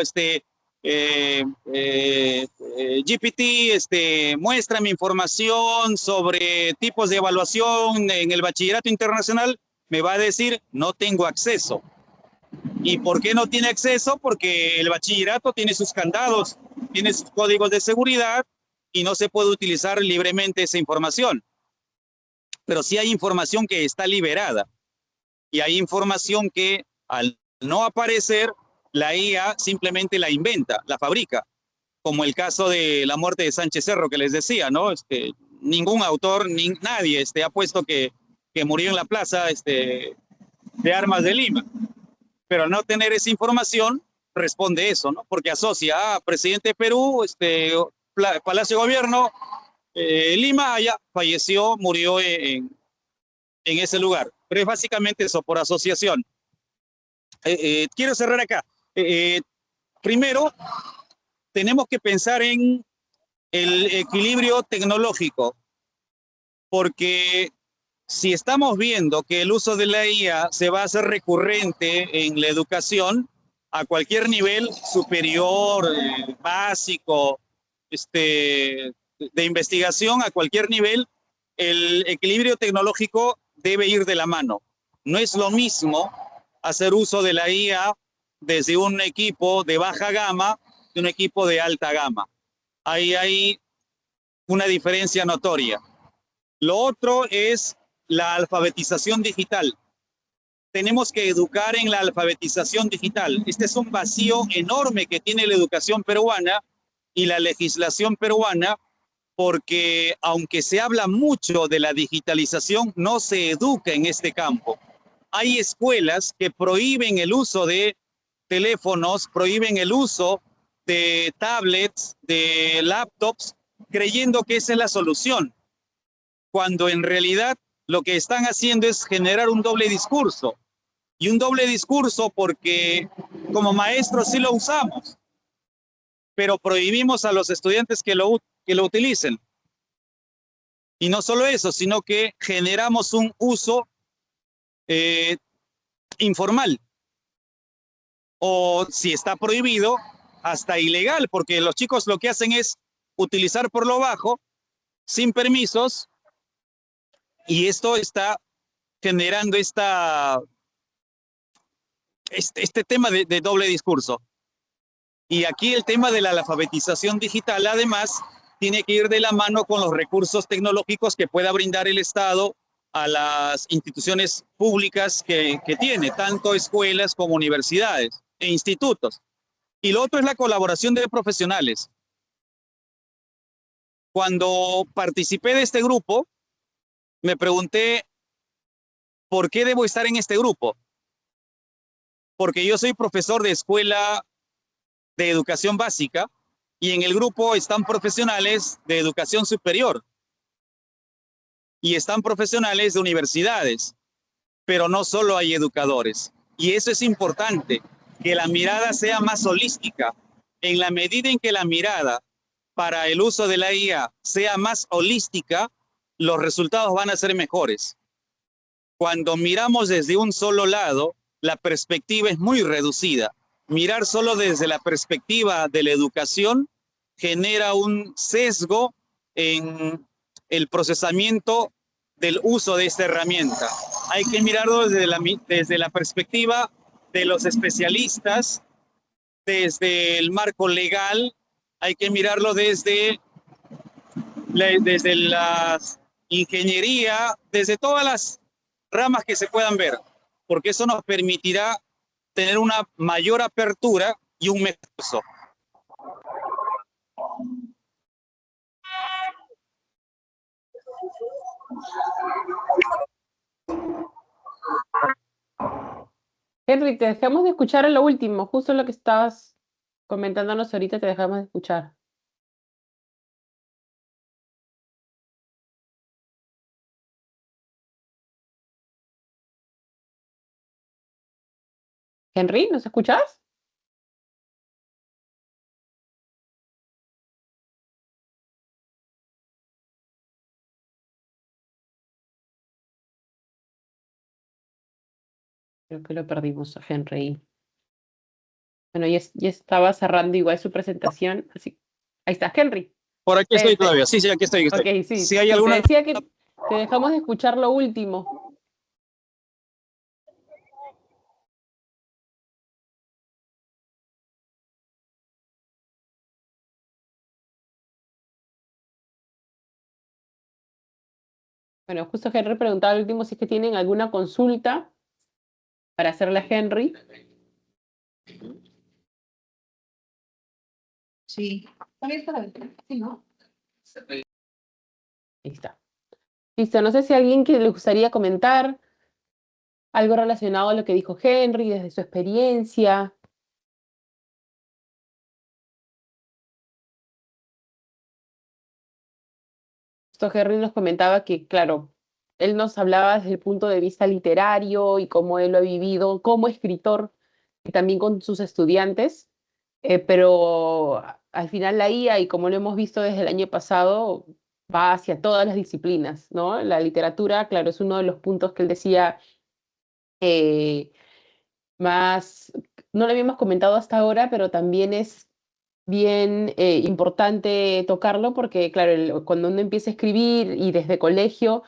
GPT, muéstrame información sobre tipos de evaluación en el bachillerato internacional, me va a decir, no tengo acceso. ¿Y por qué no tiene acceso? Porque el bachillerato tiene sus candados, tiene sus códigos de seguridad y no se puede utilizar libremente esa información. Pero sí hay información que está liberada y hay información que al no aparecer, la IA simplemente la inventa, la fabrica, como el caso de la muerte de Sánchez Cerro que les decía, ¿no? Ningún autor, nadie ha puesto que que murió en la plaza de Armas de Lima. Pero al no tener esa información, responde eso, ¿no? Porque asocia a presidente de Perú, Palacio de Gobierno, Lima, allá falleció, murió en ese lugar. Pero es básicamente eso, por asociación. Quiero cerrar acá. Primero, tenemos que pensar en el equilibrio tecnológico, porque si estamos viendo que el uso de la IA se va a hacer recurrente en la educación a cualquier nivel superior, básico, de investigación, a cualquier nivel, el equilibrio tecnológico debe ir de la mano. No es lo mismo hacer uso de la IA desde un equipo de baja gama de un equipo de alta gama. Ahí hay una diferencia notoria. Lo otro es la alfabetización digital. Tenemos que educar en la alfabetización digital. Este es un vacío enorme que tiene la educación peruana y la legislación peruana, porque aunque se habla mucho de la digitalización, no se educa en este campo. Hay escuelas que prohíben el uso de teléfonos, prohíben el uso de tablets, de laptops, creyendo que esa es la solución, cuando en realidad lo que están haciendo es generar un doble discurso. Y un doble discurso porque como maestros sí lo usamos, pero prohibimos a los estudiantes que lo utilicen. Y no solo eso, sino que generamos un uso informal. O si está prohibido, hasta ilegal, porque los chicos lo que hacen es utilizar por lo bajo, sin permisos, y esto está generando este tema de doble discurso. Y aquí el tema de la alfabetización digital, además, tiene que ir de la mano con los recursos tecnológicos que pueda brindar el Estado a las instituciones públicas que tiene, tanto escuelas como universidades e institutos. Y lo otro es la colaboración de profesionales. Cuando participé de este grupo, me pregunté, ¿por qué debo estar en este grupo? Porque yo soy profesor de escuela de educación básica y en el grupo están profesionales de educación superior y están profesionales de universidades, pero no solo hay educadores. Y eso es importante, que la mirada sea más holística. En la medida en que la mirada para el uso de la IA sea más holística, los resultados van a ser mejores. Cuando miramos desde un solo lado, la perspectiva es muy reducida. Mirar solo desde la perspectiva de la educación genera un sesgo en el procesamiento del uso de esta herramienta. Hay que mirarlo desde la perspectiva de los especialistas, desde el marco legal, hay que mirarlo desde la ingeniería, desde todas las ramas que se puedan ver, porque eso nos permitirá tener una mayor apertura y un mejor uso. Henry, te dejamos de escuchar en lo último, justo lo que estabas comentándonos ahorita, te dejamos de escuchar. Henry, ¿nos escuchas? Creo que lo perdimos a Henry. Bueno, ya estaba cerrando igual su presentación, así. Ahí está, Henry. Por aquí estoy todavía. Sí, aquí estoy. Ok, sí. Si hay Sí, alguna... te decía que te dejamos de escuchar lo último. Bueno, justo Henry preguntaba al último si es que tienen alguna consulta para hacerle a Henry. Sí. ¿Está abierta la ventana? Sí, ¿no? Ahí está. Listo, no sé si a alguien que le gustaría comentar algo relacionado a lo que dijo Henry desde su experiencia. Esto Henry nos comentaba que, claro, él nos hablaba desde el punto de vista literario y cómo él lo ha vivido como escritor y también con sus estudiantes, pero al final la IA, y como lo hemos visto desde el año pasado, va hacia todas las disciplinas, ¿no? La literatura, claro, es uno de los puntos que él decía eh, más, no lo habíamos comentado hasta ahora, pero también es bien importante tocarlo porque, claro, cuando uno empieza a escribir y desde colegio,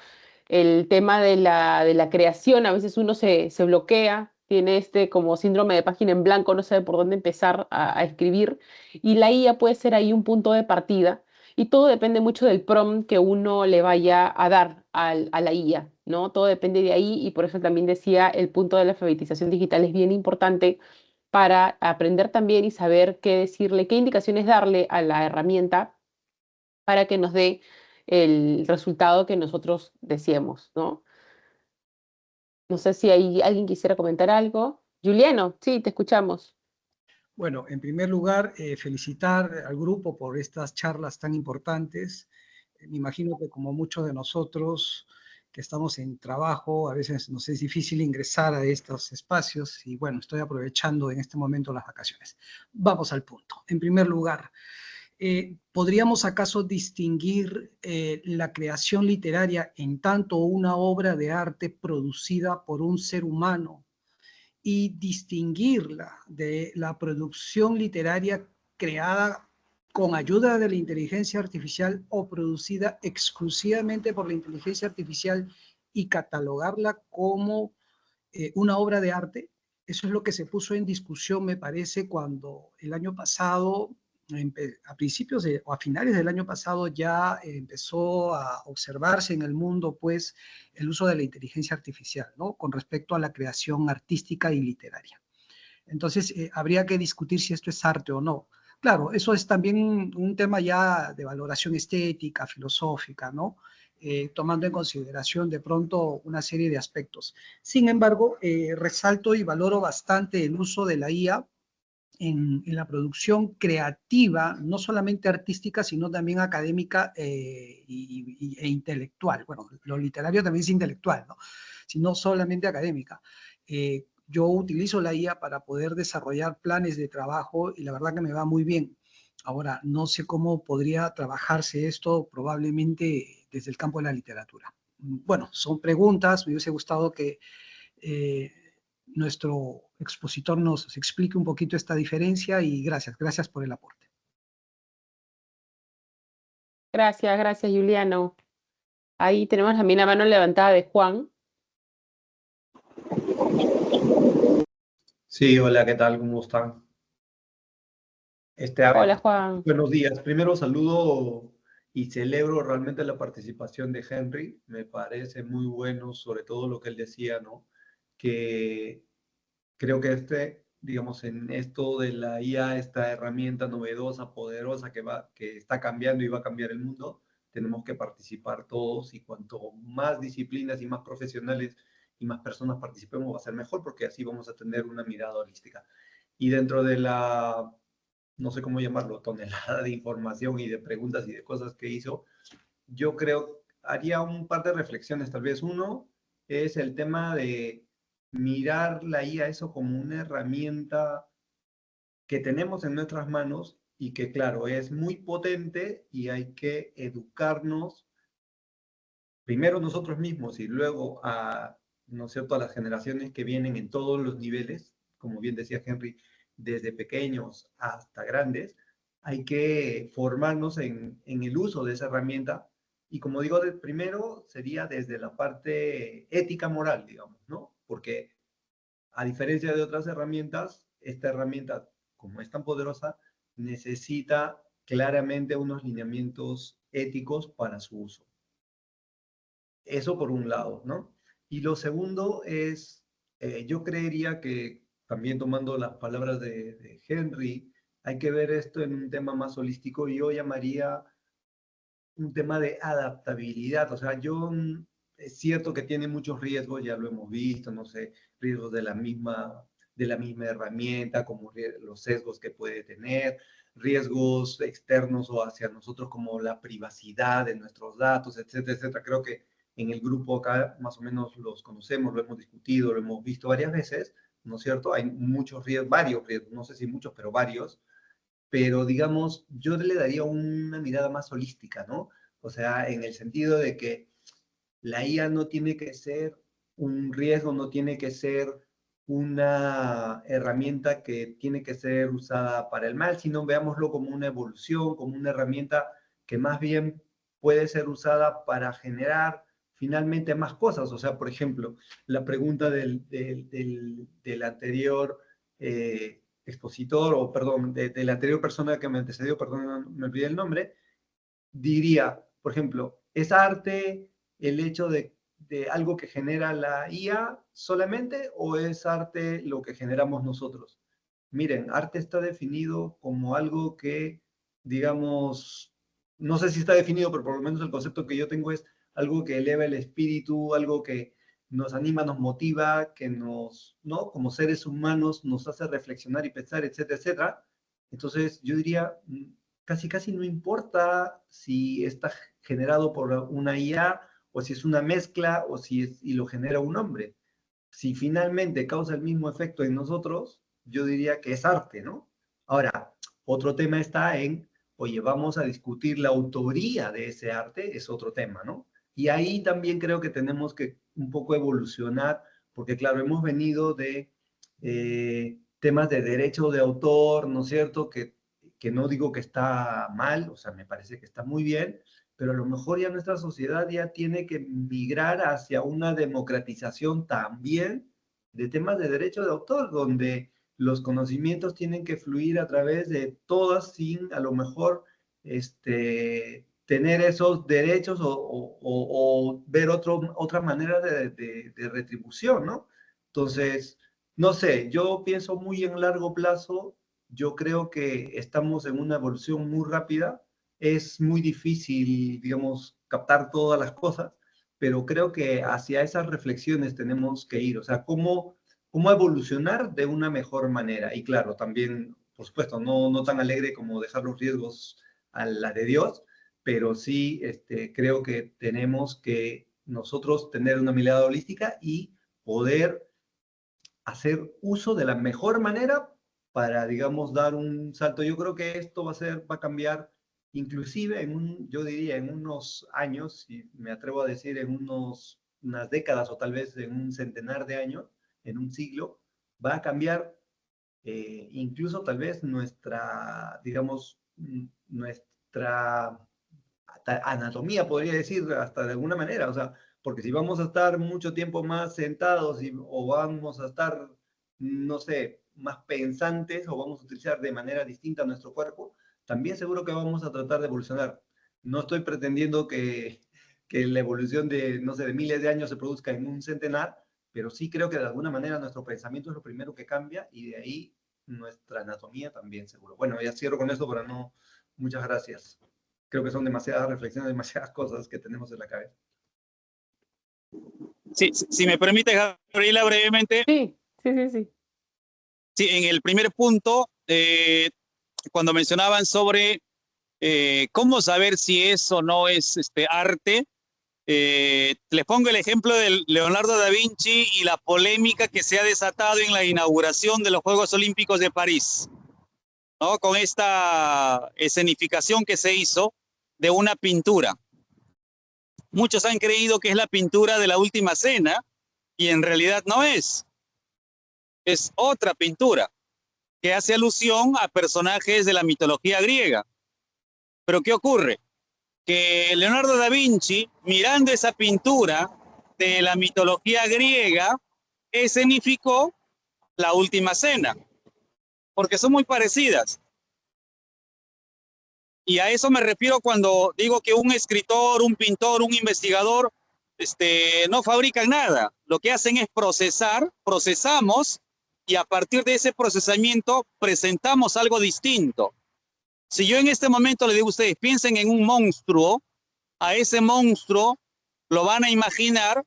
el tema de la creación, a veces uno se bloquea, tiene este como síndrome de página en blanco, no sabe por dónde empezar a escribir, y la IA puede ser ahí un punto de partida, y todo depende mucho del prompt que uno le vaya a dar a la IA, ¿no? Todo depende de ahí, y por eso también decía, el punto de la alfabetización digital es bien importante para aprender también y saber qué decirle, qué indicaciones darle a la herramienta para que nos dé el resultado que nosotros deseemos, ¿no? No sé si hay alguien quisiera comentar algo. Juliano, sí, te escuchamos. Bueno, en primer lugar, felicitar al grupo por estas charlas tan importantes. Me imagino que como muchos de nosotros que estamos en trabajo, a veces nos es difícil ingresar a estos espacios y bueno, estoy aprovechando en este momento las vacaciones. Vamos al punto. En primer lugar, ¿podríamos acaso distinguir la creación literaria en tanto una obra de arte producida por un ser humano y distinguirla de la producción literaria creada con ayuda de la inteligencia artificial o producida exclusivamente por la inteligencia artificial y catalogarla como una obra de arte? Eso es lo que se puso en discusión, me parece, cuando el año pasado, a principios o a finales del año pasado, ya empezó a observarse en el mundo, pues, el uso de la inteligencia artificial, ¿no? Con respecto a la creación artística y literaria. Entonces, habría que discutir si esto es arte o no. Claro, eso es también un tema ya de valoración estética, filosófica, ¿no? Tomando en consideración de pronto una serie de aspectos. Sin embargo, resalto y valoro bastante el uso de la IA la producción creativa, no solamente artística, sino también académica e intelectual. Bueno, lo literario también es intelectual, ¿no? Sino solamente académica. Yo utilizo la IA para poder desarrollar planes de trabajo y la verdad que me va muy bien. Ahora, no sé cómo podría trabajarse esto probablemente desde el campo de la literatura. Bueno, son preguntas, me hubiese gustado que eh, nuestro expositor nos explique un poquito esta diferencia y gracias por el aporte. Gracias, gracias, Juliano. Ahí tenemos también la mano levantada de Juan. Sí, hola, ¿qué tal? ¿Cómo están? Hola, Juan. Buenos días. Primero saludo y celebro realmente la participación de Henry. Me parece muy bueno, sobre todo lo que él decía, ¿no? Que creo que digamos, en esto de la IA, esta herramienta novedosa, poderosa que está cambiando y va a cambiar el mundo, tenemos que participar todos y cuanto más disciplinas y más profesionales y más personas participemos va a ser mejor porque así vamos a tener una mirada holística. Y dentro de la, no sé cómo llamarlo, tonelada de información y de preguntas y de cosas que hizo, yo creo, haría un par de reflexiones. Tal vez uno es el tema de mirar la IA eso como una herramienta que tenemos en nuestras manos y que, claro, es muy potente y hay que educarnos primero nosotros mismos y luego a, ¿no es cierto?, a las generaciones que vienen en todos los niveles, como bien decía Henry, desde pequeños hasta grandes, hay que formarnos en el uso de esa herramienta. Y como digo, primero sería desde la parte ética moral, digamos, ¿no? Porque a diferencia de otras herramientas, esta herramienta, como es tan poderosa, necesita claramente unos lineamientos éticos para su uso. Eso por un lado, ¿no? Y lo segundo es, yo creería que también tomando las palabras de Henry, hay que ver esto en un tema más holístico y yo llamaría un tema de adaptabilidad. O sea, es cierto que tiene muchos riesgos, ya lo hemos visto, no sé, riesgos de la misma herramienta, como los sesgos que puede tener, riesgos externos o hacia nosotros como la privacidad de nuestros datos, etcétera, etcétera. Creo que en el grupo acá más o menos los conocemos, lo hemos discutido, lo hemos visto varias veces, ¿no es cierto? Hay muchos riesgos, varios riesgos, no sé si muchos, pero varios. Pero digamos, yo le daría una mirada más holística, ¿no? O sea, en el sentido de que la IA no tiene que ser un riesgo, no tiene que ser una herramienta que tiene que ser usada para el mal, sino veámoslo como una evolución, como una herramienta que más bien puede ser usada para generar finalmente más cosas. O sea, por ejemplo, la pregunta del anterior expositor, o perdón, de la anterior persona que me antecedió, perdón, no, me olvidé el nombre, diría, por ejemplo, ¿es arte el hecho de algo que genera la IA solamente o es arte lo que generamos nosotros? Miren, arte está definido como algo que, digamos, no sé si está definido, pero por lo menos el concepto que yo tengo es algo que eleva el espíritu, algo que nos anima, nos motiva, que nos, ¿no? Como seres humanos nos hace reflexionar y pensar, etcétera, etcétera. Entonces, yo diría, casi no importa si está generado por una IA o si es una mezcla o si y lo genera un hombre. Si finalmente causa el mismo efecto en nosotros, yo diría que es arte, ¿no? Ahora, otro tema está en, oye, vamos a discutir la autoría de ese arte, es otro tema, ¿no? Y ahí también creo que tenemos que un poco evolucionar, porque claro, hemos venido de temas de derecho de autor, ¿no es cierto? Que no digo que está mal, o sea, me parece que está muy bien, pero a lo mejor ya nuestra sociedad ya tiene que migrar hacia una democratización también de temas de derecho de autor, donde los conocimientos tienen que fluir a través de todas sin a lo mejor tener esos derechos o ver otra manera de retribución, ¿no? Entonces, no sé, yo pienso muy en largo plazo, yo creo que estamos en una evolución muy rápida, es muy difícil, digamos, captar todas las cosas, pero creo que hacia esas reflexiones tenemos que ir, o sea, cómo evolucionar de una mejor manera. Y claro, también, por supuesto, no tan alegre como dejar los riesgos a la de Dios, pero sí creo que tenemos que nosotros tener una mirada holística y poder hacer uso de la mejor manera para, digamos, dar un salto. Yo creo que esto va a cambiar inclusive yo diría en unos años, y me atrevo a decir en unas décadas o tal vez en un centenar de años, en un siglo, va a cambiar incluso tal vez nuestra, digamos, nuestra anatomía, podría decir, hasta de alguna manera, o sea, porque si vamos a estar mucho tiempo más sentados o vamos a estar, no sé, más pensantes o vamos a utilizar de manera distinta nuestro cuerpo, también seguro que vamos a tratar de evolucionar. No estoy pretendiendo que la evolución de, no sé, de miles de años se produzca en un centenar, pero sí creo que de alguna manera nuestro pensamiento es lo primero que cambia y de ahí nuestra anatomía también seguro. Bueno, ya cierro con esto para no... Muchas gracias. Creo que son demasiadas reflexiones, demasiadas cosas que tenemos en la cabeza. Sí, si me permite, Gabriela, brevemente. Sí, sí, sí, sí. Sí, en el primer punto, cuando mencionaban sobre cómo saber si es o no es arte, les pongo el ejemplo de Leonardo da Vinci y la polémica que se ha desatado en la inauguración de los Juegos Olímpicos de París, ¿no? Con esta escenificación que se hizo de una pintura. Muchos han creído que es la pintura de la Última Cena y en realidad no es. Es otra pintura que hace alusión a personajes de la mitología griega. Pero ¿qué ocurre? Que Leonardo da Vinci, mirando esa pintura de la mitología griega, escenificó la Última Cena, porque son muy parecidas. Y a eso me refiero cuando digo que un escritor, un pintor, un investigador, no fabrican nada. Lo que hacen es procesamos, y a partir de ese procesamiento presentamos algo distinto. Si yo en este momento le digo a ustedes, piensen en un monstruo, a ese monstruo lo van a imaginar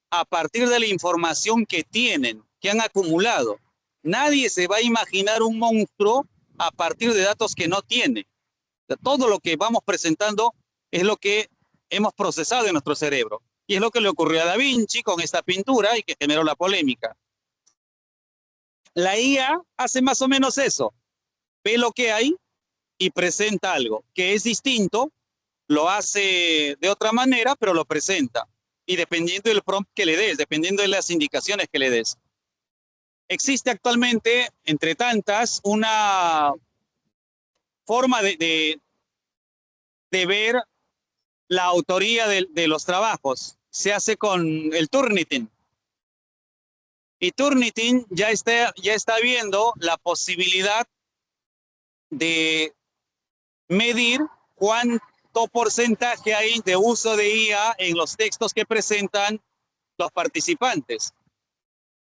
a partir de la información que tienen, que han acumulado. Nadie se va a imaginar un monstruo a partir de datos que no tiene. O sea, todo lo que vamos presentando es lo que hemos procesado en nuestro cerebro. Y es lo que le ocurrió a Da Vinci con esta pintura y que generó la polémica. La IA hace más o menos eso. Ve lo que hay y presenta algo que es distinto, lo hace de otra manera, pero lo presenta. Y dependiendo del prompt que le des, dependiendo de las indicaciones que le des. Existe actualmente, entre tantas, una forma de ver la autoría de los trabajos. Se hace con el Turnitin. Y Turnitin ya está viendo la posibilidad de medir cuánto porcentaje hay de uso de IA en los textos que presentan los participantes.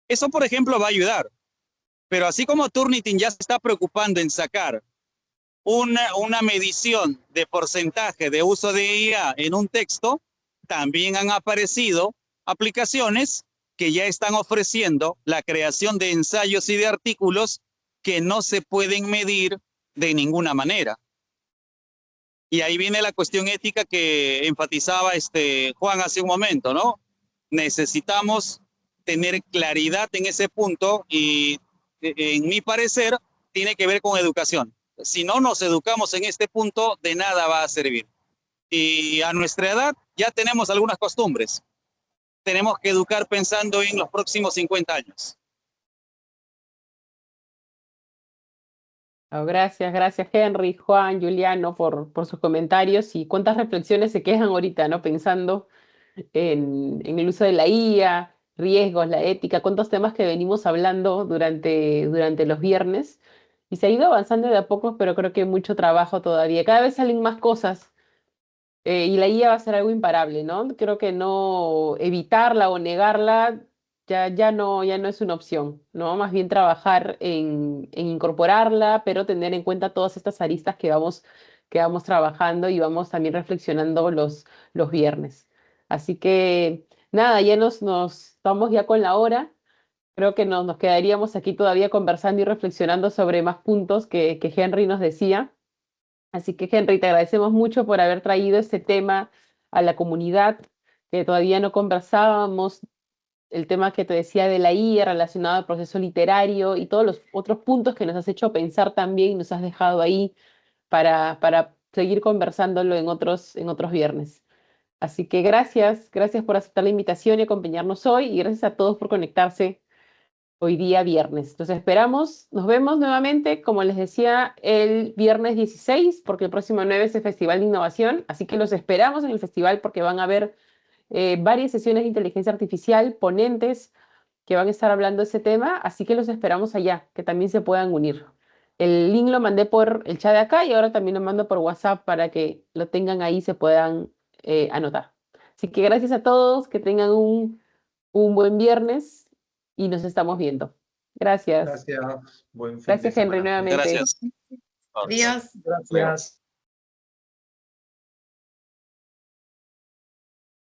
Eso, por ejemplo, va a ayudar. Pero así como Turnitin ya se está preocupando en sacar una medición de porcentaje de uso de IA en un texto, también han aparecido aplicaciones que ya están ofreciendo la creación de ensayos y de artículos que no se pueden medir de ninguna manera. Y ahí viene la cuestión ética que enfatizaba Juan hace un momento, ¿no? Necesitamos tener claridad en ese punto y, en mi parecer, tiene que ver con educación. Si no nos educamos en este punto, de nada va a servir. Y a nuestra edad ya tenemos algunas costumbres. Tenemos que educar pensando en los próximos 50 años. Oh, gracias Henry, Juan, Juliano por sus comentarios y cuántas reflexiones se quedan ahorita, ¿no? Pensando en el uso de la IA, riesgos, la ética, cuántos temas que venimos hablando durante los viernes. Y se ha ido avanzando de a poco, pero creo que hay mucho trabajo todavía. Cada vez salen más cosas y la IA va a ser algo imparable, ¿no? Creo que no evitarla o negarla ya no es una opción, ¿no? Más bien trabajar en incorporarla, pero tener en cuenta todas estas aristas que vamos trabajando y vamos también reflexionando los viernes. Así que nada, ya nos estamos ya con la hora. Creo que nos quedaríamos aquí todavía conversando y reflexionando sobre más puntos que Henry nos decía. Así que, Henry, te agradecemos mucho por haber traído este tema a la comunidad, que todavía no conversábamos, el tema que te decía de la IA relacionado al proceso literario y todos los otros puntos que nos has hecho pensar también y nos has dejado ahí para seguir conversándolo en otros viernes. Así que gracias por aceptar la invitación y acompañarnos hoy y gracias a todos por conectarse hoy día viernes. Los esperamos, nos vemos nuevamente, como les decía, el viernes 16, porque el próximo 9 es el Festival de Innovación, así que los esperamos en el festival porque van a haber varias sesiones de inteligencia artificial, ponentes que van a estar hablando de ese tema, así que los esperamos allá, que también se puedan unir. El link lo mandé por el chat de acá y ahora también lo mando por WhatsApp para que lo tengan ahí y se puedan anotar. Así que gracias a todos, que tengan un buen viernes y nos estamos viendo. Gracias. Gracias. Buen fin de Gracias, Henry, semana. nuevamente. Gracias. Adiós. Gracias.